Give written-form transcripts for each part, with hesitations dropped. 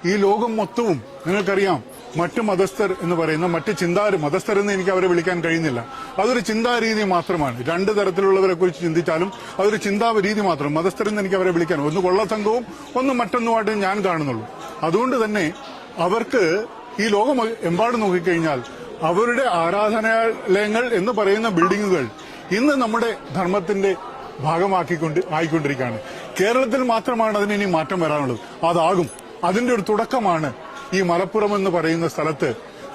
ഈ ലോകം മൊത്തവും നിങ്ങൾക്കറിയാം മറ്റു മതസ്ഥർ എന്ന് പറയുന്ന മറ്റ് മതസ്ഥർ എന്ന് എനിക്ക് അവരെ വിളിക്കാൻ കഴിയുന്നില്ല. അതൊരു ചിന്താരീതി മാത്രമാണ്. രണ്ട് തരത്തിലുള്ളവരെ കുറിച്ച് ചിന്തിച്ചാലും അതൊരു ചിന്താരീതി മാത്രം. മതസ്ഥരെന്ന് എനിക്ക് അവരെ വിളിക്കാൻ ഒന്ന് കൊള്ളസംഘവും ഒന്ന് മറ്റൊന്നുമായിട്ട് ഞാൻ കാണുന്നുള്ളൂ. അതുകൊണ്ട് തന്നെ അവർക്ക് ഈ ലോകം എമ്പാടും നോക്കിക്കഴിഞ്ഞാൽ അവരുടെ ആരാധനാലയങ്ങൾ എന്ന് പറയുന്ന ബിൽഡിങ്ങുകൾ ഇന്ന് നമ്മുടെ ധർമ്മത്തിന്റെ ആയിക്കൊണ്ടിരിക്കുകയാണ്. കേരളത്തിൽ മാത്രമാണ് അതിന് ഇനി മാറ്റം വരാനുള്ളത്. അതാകും. അതിന്റെ ഒരു തുടക്കമാണ് ഈ മലപ്പുറം എന്ന് പറയുന്ന സ്ഥലത്ത്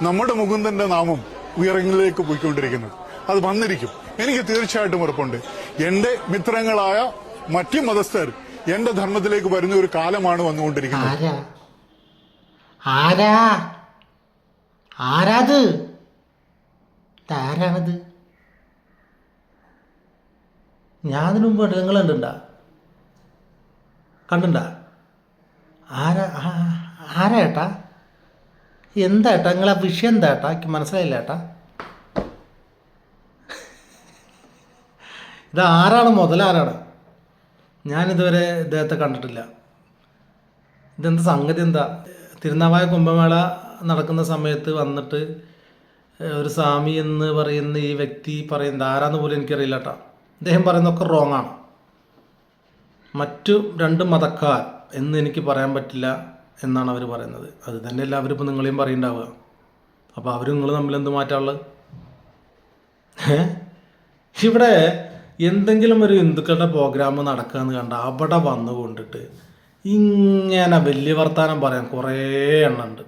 നമ്മുടെ മുകുന്ദന്റെ നാമം ഉയരങ്ങളിലേക്ക് പോയിക്കൊണ്ടിരിക്കുന്നത്. അത് വന്നിരിക്കും. എനിക്ക് തീർച്ചയായിട്ടും ഉറപ്പുണ്ട്. എന്റെ മിത്രങ്ങളായ മറ്റു മതസ്ഥർ എന്റെ ധർമ്മത്തിലേക്ക് വരുന്ന ഒരു കാലമാണ് വന്നുകൊണ്ടിരിക്കുന്നത്. ആരാണത്? ഞാൻ അതിനു മുമ്പ് നിങ്ങൾ കണ്ടുണ്ടാ? ആരാ ഏട്ടാ? എന്താ ഏട്ടാ നിങ്ങളെ വിഷയം? എന്താ ഏട്ടാ? എനിക്ക് മനസ്സിലായില്ല ഏട്ടാ. ഇത് ആരാണ്? മുതലാരാണ്? ഞാനിതുവരെ ഇദ്ദേഹത്തെ കണ്ടിട്ടില്ല. ഇതെന്താ സംഗതി? എന്താ തിരുനാവായ കുംഭമേള നടക്കുന്ന സമയത്ത് വന്നിട്ട് ഒരു സ്വാമി എന്ന് പറയുന്ന ഈ വ്യക്തി പറയുന്നത് ആരാന്ന് പോലും എനിക്കറിയില്ല കേട്ടോ. അദ്ദേഹം പറയുന്നതൊക്കെ റോങ് ആണ്. മറ്റു രണ്ട് മതക്കാർ എന്ന് എനിക്ക് പറയാൻ പറ്റില്ല എന്നാണ് അവർ പറയുന്നത്. അത് തന്നെയല്ല അവരിപ്പോൾ നിങ്ങളെയും പറയുന്നുണ്ടാവുക. അപ്പോൾ അവർ നിങ്ങൾ തമ്മിലെന്ത് മാറ്റാനുള്ളത്? ഇവിടെ എന്തെങ്കിലും ഒരു ഹിന്ദുക്കളുടെ പ്രോഗ്രാം നടക്കുകയെന്ന് കണ്ട അവിടെ വന്നു കൊണ്ടിട്ട് ഇങ്ങനെ വലിയ വർത്താനം പറയാൻ കുറേ എണ്ണമുണ്ട്.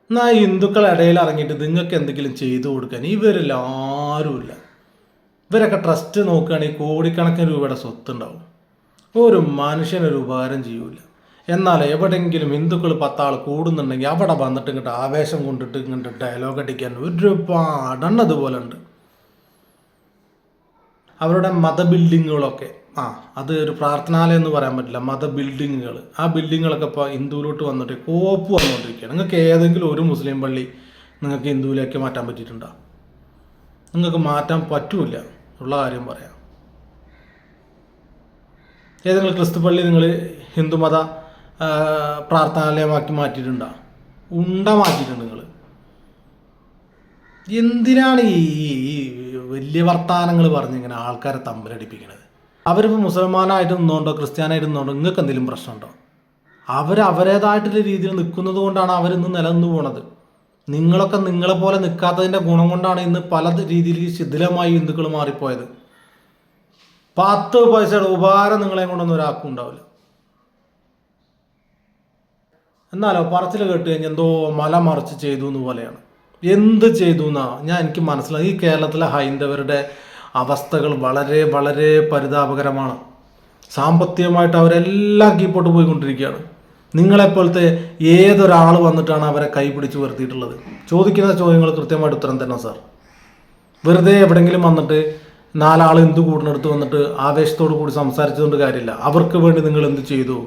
എന്നാൽ ഹിന്ദുക്കളുടെ ഇടയിൽ ഇറങ്ങിയിട്ട് നിങ്ങൾക്ക് എന്തെങ്കിലും ചെയ്തു കൊടുക്കാൻ ഇവരെല്ലാവരുമില്ല. ഇവരൊക്കെ ട്രസ്റ്റ് നോക്കുകയാണെങ്കിൽ കോടിക്കണക്കിന് രൂപയുടെ സ്വത്തുണ്ടാവും. ഒരു മനുഷ്യനൊരു ഉപകാരം ചെയ്യൂല. എന്നാൽ എവിടെയെങ്കിലും ഹിന്ദുക്കൾ 10 ആൾ കൂടുന്നുണ്ടെങ്കിൽ അവിടെ വന്നിട്ട് ഇങ്ങോട്ട് ആവേശം കൊണ്ടിട്ട് ഇങ്ങോട്ട് ഡയലോഗ് അടിക്കാൻ ഒരുപാടെണ്ണം അതുപോലെ ഉണ്ട്. അവരുടെ മത ബിൽഡിങ്ങുകളൊക്കെ അത് ഒരു പ്രാർത്ഥനാലയം എന്ന് പറയാൻ പറ്റില്ല. മത ബിൽഡിങ്ങുകൾ, ആ ബിൽഡിങ്ങുകളൊക്കെ ഇപ്പോൾ ഹിന്ദുവിലോട്ട് വന്നിട്ട് കോപ്പ് വന്നുകൊണ്ടിരിക്കുകയാണ്. നിങ്ങൾക്ക് ഏതെങ്കിലും ഒരു മുസ്ലിം പള്ളി നിങ്ങൾക്ക് ഹിന്ദുവിലേക്ക് മാറ്റാൻ പറ്റിയിട്ടുണ്ടോ? നിങ്ങൾക്ക് മാറ്റാൻ പറ്റൂല. ഉള്ള കാര്യം പറയാം. ഏതെങ്കിലും ക്രിസ്തു പള്ളി നിങ്ങൾ ഹിന്ദുമത പ്രാർത്ഥനാലയമാക്കി മാറ്റിയിട്ടുണ്ടോ? മാറ്റിയിട്ടുണ്ട് നിങ്ങൾ. എന്തിനാണ് ഈ വലിയ വർത്താനങ്ങൾ പറഞ്ഞിങ്ങനെ ആൾക്കാരെ തമ്മിലടിപ്പിക്കണത്? അവരിപ്പോൾ മുസൽമാനായിട്ട് നിന്നുകൊണ്ടോ ക്രിസ്ത്യാനായിട്ട് നിന്നുകൊണ്ടോ നിങ്ങൾക്ക് എന്തെങ്കിലും പ്രശ്നമുണ്ടോ? അവരേതായിട്ടുള്ള രീതിയിൽ നിൽക്കുന്നത് കൊണ്ടാണ് അവരിന്ന് നിലനിന്ന് പോണത്. നിങ്ങളൊക്കെ നിങ്ങളെ പോലെ നിൽക്കാത്തതിൻ്റെ ഗുണം കൊണ്ടാണ് ഇന്ന് പല രീതിയിൽ ശിഥിലമായി ഹിന്ദുക്കൾ മാറിപ്പോയത്. 10 പൈസയുടെ ഉപകാരം നിങ്ങളെ കൊണ്ടൊന്നും ഒരാൾക്കും ഉണ്ടാവില്ല. എന്നാലോ പറച്ചിൽ കേട്ട് കഴിഞ്ഞാൽ എന്തോ മല മറിച്ച് ചെയ്തു എന്ന് പോലെയാണ്. എന്ത് ചെയ്തു എന്നാ എനിക്ക് മനസ്സിലായി. ഈ കേരളത്തിലെ ഹൈന്ദവരുടെ അവസ്ഥകൾ വളരെ വളരെ പരിതാപകരമാണ്. സാമ്പത്തികമായിട്ട് അവരെല്ലാം കീപ്പോട്ട് പോയിക്കൊണ്ടിരിക്കുകയാണ്. നിങ്ങളെപ്പോലത്തെ ഏതൊരാൾ വന്നിട്ടാണ് അവരെ കൈപിടിച്ച് വരുത്തിയിട്ടുള്ളത്? ചോദിക്കുന്ന ചോദ്യങ്ങൾ കൃത്യമായിട്ട് ഉത്തരം തരണം സാർ. വെറുതെ എവിടെയെങ്കിലും വന്നിട്ട് 4 ആൾ ഹിന്ദു കൂടുന്നിടത്ത് വന്നിട്ട് ആവേശത്തോടു കൂടി സംസാരിച്ചുകൊണ്ട് കാര്യമില്ല. അവർക്ക് വേണ്ടി നിങ്ങൾ എന്ത് ചെയ്തു?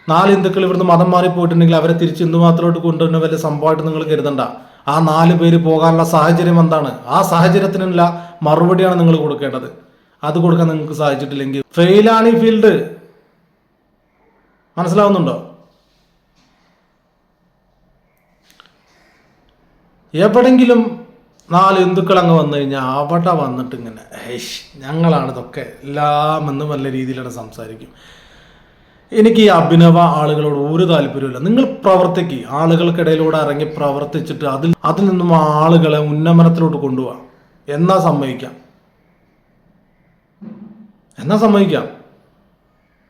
4 ഹിന്ദുക്കൾ ഇവിടുന്ന് മതം മാറിപ്പോയിട്ടുണ്ടെങ്കിൽ അവരെ തിരിച്ച് ഹിന്ദു മാത്രമായിട്ട് കൊണ്ടുവരുന്ന വലിയ സംഭവമായിട്ട് നിങ്ങൾ കരുതണ്ട. ആ 4 പേര് പോകാനുള്ള സാഹചര്യം എന്താണ്? ആ സാഹചര്യത്തിനുള്ള മറുപടിയാണ് നിങ്ങൾ കൊടുക്കേണ്ടത്. അത് കൊടുക്കാൻ നിങ്ങൾക്ക് സാധിച്ചിട്ടില്ലെങ്കിൽ ഫെയിലാണ് ഈ ഫീൽഡ്. മനസ്സിലാവുന്നുണ്ടോ? എവിടെങ്കിലും 4 ഹിന്ദുക്കൾ അങ്ങ് വന്നു കഴിഞ്ഞാൽ അവിടെ വന്നിട്ട് ഇങ്ങനെ ഞങ്ങളാണ് ഇതൊക്കെ എല്ലാം എന്ന് നല്ല രീതിയിലാണ് സംസാരിക്കും. എനിക്ക് ഈ അഭിനവ ആളുകളോട് ഒരു താല്പര്യമില്ല. നിങ്ങൾ പ്രവർത്തിക്കുക. ആളുകൾക്കിടയിലൂടെ ഇറങ്ങി പ്രവർത്തിച്ചിട്ട് അതിൽ നിന്നും ആളുകളെ ഉന്നമനത്തിലോട്ട് കൊണ്ടുപോകാം. എന്നാ സമ്മതിക്കാം.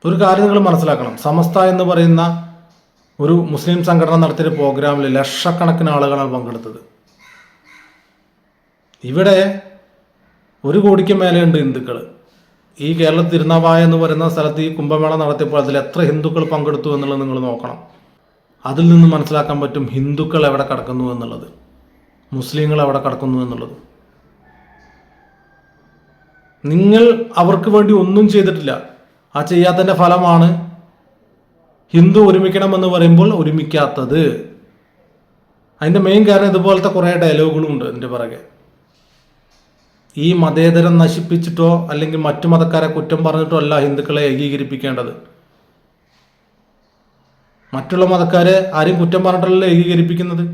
ഒരു കാര്യം നിങ്ങൾ മനസ്സിലാക്കണം. സമസ്ത എന്ന് പറയുന്ന ഒരു മുസ്ലിം സംഘടന നടത്തിയ പ്രോഗ്രാമിൽ ലക്ഷക്കണക്കിന് ആളുകളാണ് പങ്കെടുത്തത്. ഇവിടെ 1 കോടിക്ക് മേലെയുണ്ട് ഹിന്ദുക്കൾ. ഈ കേരളത്തിൽ തിരുനാവായ എന്ന് പറയുന്ന സ്ഥലത്ത് ഈ കുംഭമേള നടത്തിയപ്പോൾ അതിൽ എത്ര ഹിന്ദുക്കൾ പങ്കെടുത്തു എന്നുള്ളത് നിങ്ങൾ നോക്കണം. അതിൽ നിന്ന് മനസ്സിലാക്കാൻ പറ്റും ഹിന്ദുക്കൾ എവിടെ കിടക്കുന്നു എന്നുള്ളത്, മുസ്ലിങ്ങൾ എവിടെ കിടക്കുന്നു എന്നുള്ളത്. നിങ്ങൾ അവർക്ക് വേണ്ടി ഒന്നും ചെയ്തിട്ടില്ല. ആ ചെയ്യാത്തതിൻ്റെ ഫലമാണ് ഹിന്ദു ഒരുമിക്കണമെന്ന് പറയുമ്പോൾ ഒരുമിക്കാത്തത്. അതിൻ്റെ മെയിൻ കാരണം ഇതുപോലത്തെ കുറേ ഡയലോഗുകളും ഉണ്ട് അതിൻ്റെ പിറകെ. ഈ മതേതരം നശിപ്പിച്ചിട്ടോ അല്ലെങ്കിൽ മറ്റു മതക്കാരെ കുറ്റം പറഞ്ഞിട്ടോ അല്ല ഹിന്ദുക്കളെ ഏകീകരിപ്പിക്കേണ്ടത്. മറ്റുള്ള മതക്കാരെ ആരും കുറ്റം പറഞ്ഞിട്ടല്ലോ ഏകീകരിപ്പിക്കുന്നത്.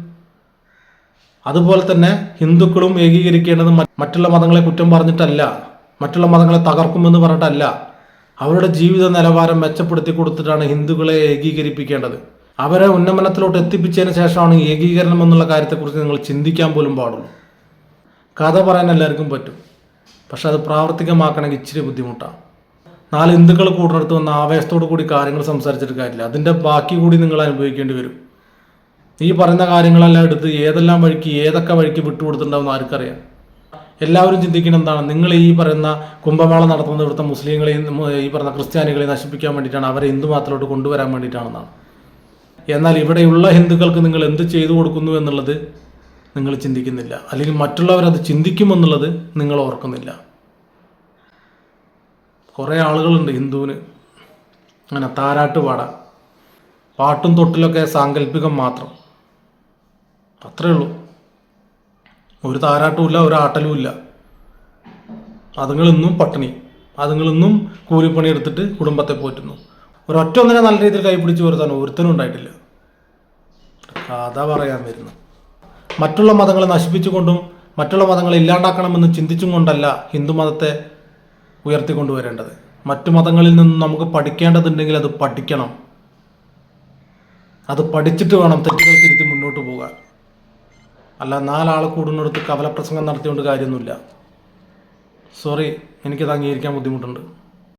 അതുപോലെ തന്നെ ഹിന്ദുക്കളും ഏകീകരിക്കേണ്ടത് മറ്റുള്ള മതങ്ങളെ കുറ്റം പറഞ്ഞിട്ടല്ല, മറ്റുള്ള മതങ്ങളെ തകർക്കുമെന്ന് പറഞ്ഞിട്ടല്ല, അവരുടെ ജീവിത നിലവാരം മെച്ചപ്പെടുത്തി കൊടുത്തിട്ടാണ് ഹിന്ദുക്കളെ ഏകീകരിപ്പിക്കേണ്ടത്. അവരെ ഉന്നമനത്തിലോട്ട് എത്തിപ്പിച്ചതിന് ശേഷമാണ് ഏകീകരണം എന്നുള്ള കാര്യത്തെക്കുറിച്ച് നിങ്ങൾ ചിന്തിക്കാൻ പോലും പാടുള്ളൂ. കഥ പറയാൻ എല്ലാവർക്കും പറ്റും, പക്ഷെ അത് പ്രാവർത്തികമാക്കണമെങ്കിൽ ഇച്ചിരി ബുദ്ധിമുട്ടാണ്. 4 ഹിന്ദുക്കൾ കൂടിനടുത്ത് വന്ന ആവേശത്തോടു കൂടി കാര്യങ്ങൾ സംസാരിച്ചിട്ട് കാര്യമില്ല. അതിൻ്റെ ബാക്കി കൂടി നിങ്ങൾ അനുഭവിക്കേണ്ടി വരും. ഈ പറയുന്ന കാര്യങ്ങളെല്ലാം എടുത്ത് ഏതൊക്കെ വഴിക്ക് വിട്ടുകൊടുത്തിട്ടുണ്ടാവുന്ന ആർക്കറിയാം. എല്ലാവരും ചിന്തിക്കണം എന്താണ്, നിങ്ങൾ ഈ പറയുന്ന കുംഭമേള നടത്തുന്നത് ഇവിടുത്തെ മുസ്ലിങ്ങളെയും ഈ പറയുന്ന ക്രിസ്ത്യാനികളെയും നശിപ്പിക്കാൻ വേണ്ടിയിട്ടാണ്, അവരെ ഹിന്ദു മതത്തിലോട്ട് കൊണ്ടുവരാൻ വേണ്ടിയിട്ടാണെന്നാണ്. എന്നാൽ ഇവിടെയുള്ള ഹിന്ദുക്കൾക്ക് നിങ്ങൾ എന്ത് ചെയ്തു കൊടുക്കുന്നു എന്നുള്ളത് നിങ്ങൾ ചിന്തിക്കുന്നില്ല, അല്ലെങ്കിൽ മറ്റുള്ളവരത് ചിന്തിക്കുമെന്നുള്ളത് നിങ്ങൾ ഓർക്കുന്നില്ല. കുറേ ആളുകളുണ്ട് ഹിന്ദുവിന് അങ്ങനെ താരാട്ട് പാടാൻ. പാട്ടും തൊട്ടിലൊക്കെ സാങ്കല്പികം മാത്രം, അത്രേ ഉള്ളൂ. ഒരു താരാട്ടുമില്ല, ഒരു ആട്ടലുമില്ല. അതുങ്ങളിന്നും പട്ടിണി, അതുങ്ങളിന്നും കൂലിപ്പണി എടുത്തിട്ട് കുടുംബത്തെ പോറ്റുന്നു. ഒന്നിനെ നല്ല രീതിയിൽ കൈപിടിച്ച് വരുത്താൻ ഒരുത്തനും ഉണ്ടായിട്ടില്ല. കഥ പറയാൻ വരുന്നു. മറ്റുള്ള മതങ്ങളെ നശിപ്പിച്ചുകൊണ്ടും മറ്റുള്ള മതങ്ങളെ ഇല്ലാണ്ടാക്കണമെന്ന് ചിന്തിച്ചും കൊണ്ടല്ല ഹിന്ദു മതത്തെ ഉയർത്തിക്കൊണ്ടുവരേണ്ടത്. മറ്റു മതങ്ങളിൽ നിന്നും നമുക്ക് പഠിക്കേണ്ടതുണ്ടെങ്കിൽ അത് പഠിക്കണം. അത് പഠിച്ചിട്ട് വേണം തെറ്റുകൾ തിരുത്തി മുന്നോട്ട് പോകാൻ. അല്ല 4 ആൾ കൂടുന്നിടത്ത് കവലപ്രസംഗം നടത്തിക്കൊണ്ട് കാര്യമൊന്നുമില്ല. സോറി, എനിക്കത് അംഗീകരിക്കാൻ ബുദ്ധിമുട്ടുണ്ട്.